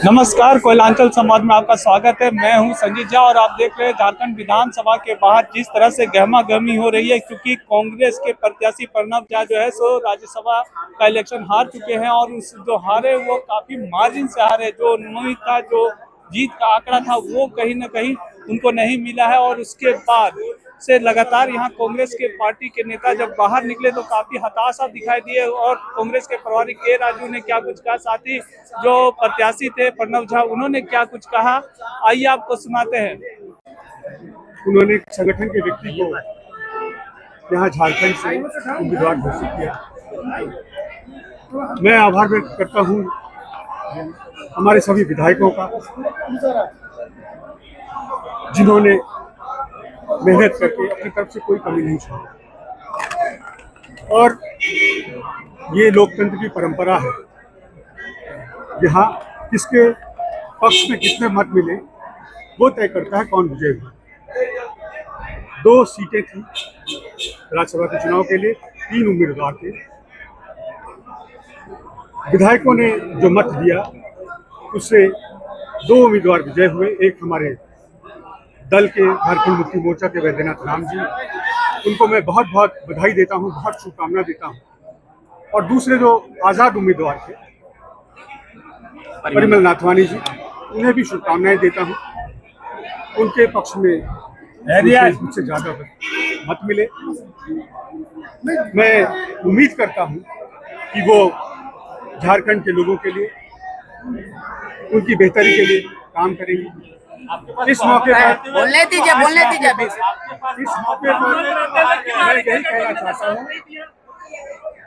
नमस्कार, कोयलांचल संवाद में आपका स्वागत है। मैं हूं संजीत झा और आप देख रहे हैं झारखंड विधानसभा के बाहर जिस तरह से गहमा गहमी हो रही है, क्योंकि कांग्रेस के प्रत्याशी प्रणव झा जो है सो राज्यसभा का इलेक्शन हार चुके हैं और उस जो हारे वो काफी मार्जिन से हारे। जो उम्मीद था, जो जीत का आंकड़ा था, वो कहीं ना कहीं उनको नहीं मिला है। और उसके बाद से लगातार यहाँ कांग्रेस के पार्टी के नेता जब बाहर निकले तो काफी हताशा दिखाई दिए। और कांग्रेस के प्रभारी के राजू ने क्या कुछ कहा, साथ ही जो प्रत्याशी थे प्रणव झा उन्होंने क्या कुछ कहा, आइए आपको सुनाते हैं। उन्होंने संगठन के व्यक्ति को यहाँ झारखंड से उम्मीदवार घोषित किया। मैं आभार व्यक्त करता हूँ हमारे सभी विधायकों का, जिन्होंने मेहनत करके अपनी तरफ से कोई कमी नहीं छोड़ी। और ये लोकतंत्र की परंपरा है, यहाँ किसके पक्ष में कितने मत मिले वो तय करता है कौन विजयी हुआ। 2 सीटें थी राज्यसभा के चुनाव के लिए, 3 उम्मीदवार थे। विधायकों ने जो मत दिया उससे 2 उम्मीदवार विजय हुए। एक हमारे दल के झारखंड मुक्ति मोर्चा के वैद्यनाथ राम जी, उनको मैं बहुत बहुत बधाई देता हूँ, बहुत शुभकामना देता हूँ। और दूसरे जो आज़ाद उम्मीदवार थे परिमल नाथवानी जी, उन्हें भी शुभकामनाएं देता हूँ। उनके पक्ष में मुझसे ज़्यादा मत मिले। मैं उम्मीद करता हूँ कि वो झारखंड के लोगों के लिए, उनकी बेहतरी के लिए काम करेंगी। इस मौके पर बोलने दीजिए इस मौके पर मैं यही कहना चाहता हूँ,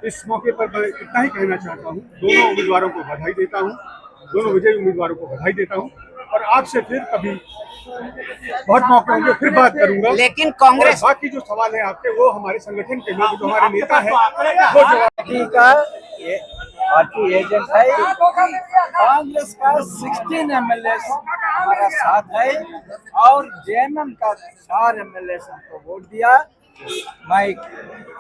इस मौके पर मैं इतना ही कहना चाहता हूँ, दोनों उम्मीदवारों को बधाई देता हूँ, दोनों विजयी उम्मीदवारों को बधाई देता हूँ। और आपसे फिर कभी बहुत मौके होंगे, फिर बात करूंगा। लेकिन कांग्रेस बाकी जो सवाल है आपके, वो हमारे संगठन के लोग, जो हमारे नेता है, वो जवाब का पार्टी एजेंट है। कांग्रेस का 16 एमएलए हमारा साथ है और जेएमएम का 4 एमएलए को वोट दिया। मैं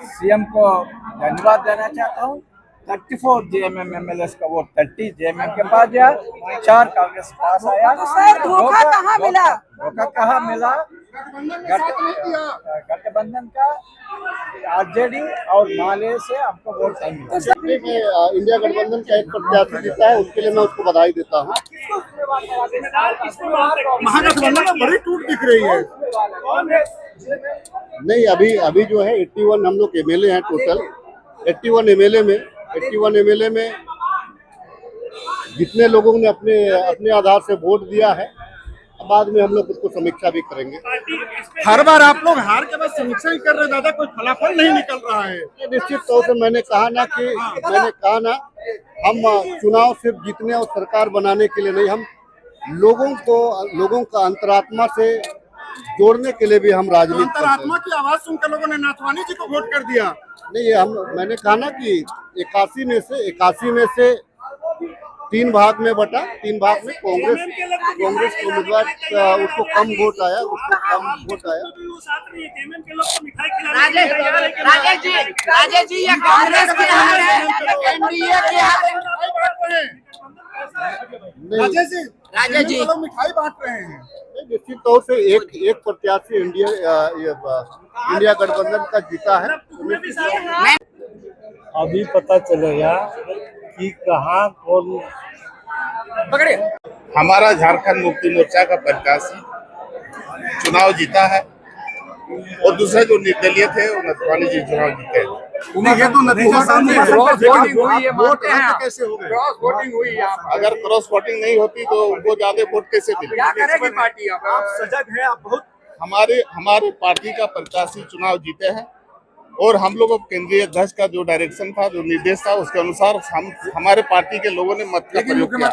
सीएम को धन्यवाद देना चाहता हूँ। 34 जेएमएम एमएलए का वोट 30 जेएमएम के पास गया, 4 कांग्रेस पास आया। तो सर धोखा कहाँ मिला? धोखा कहाँ मिला? गठबंधन का आरजेडी और माले से हमको वोट नहीं मिला। इंडिया गठबंधन का एक प्रत्याशी जीता है, उसके लिए मैं उसको बधाई देता हूँ। महागठबंधन में बड़ी टूट दिख रही है। नहीं, अभी जो है 81 हम लोग एमएलए हैं टोटल। 81 एमएलए में जितने लोगों ने अपने आधार से वोट दिया है, बाद में हम लोग उसको समीक्षा भी करेंगे। हर बार आप लोग हार के बाद समीक्षा ही कर रहे, दादा कोई फलाफल नहीं निकल रहा है। निश्चित तौर से मैंने कहा ना हम चुनाव सिर्फ जीतने और सरकार बनाने के लिए नहीं, हम लोगों का अंतरात्मा से जोड़ने के लिए भी हम राजनीति करते हैं। अंतरात्मा की आवाज सुनकर लोगों ने नाथवानी जी को वोट कर दिया। नहीं, मैंने कहा ना कि 81 में से 3 भाग में बटा, 3 भाग में कांग्रेस के उम्मीदवार उसको कम वोट आया। राजेश जी ये कांग्रेस के हार है, एनडीए के हार है। राजेश जी मिठाई बांट रहे हैं। निश्चित तौर से एक प्रत्याशी इंडिया गठबंधन का जीता है। अभी पता चलेगा कि कहाँ कौन पकड़े। हमारा झारखंड मुक्ति मोर्चा का प्रत्याशी चुनाव जीता है और दूसरे जो निर्दलीय थे वो नथवानी जी चुनाव जीते हैं। अगर क्रॉस वोटिंग नहीं होती तो उनको ज्यादा वोट कैसे मिले? आप सजग हैं, आप बहुत। हमारे पार्टी का प्रत्याशी चुनाव जीते हैं और हम लोगों केंद्रीय अध्यक्ष का जो डायरेक्शन था, जो निर्देश था, उसके अनुसार हमारे पार्टी के लोगों ने मत का प्रयोग किया।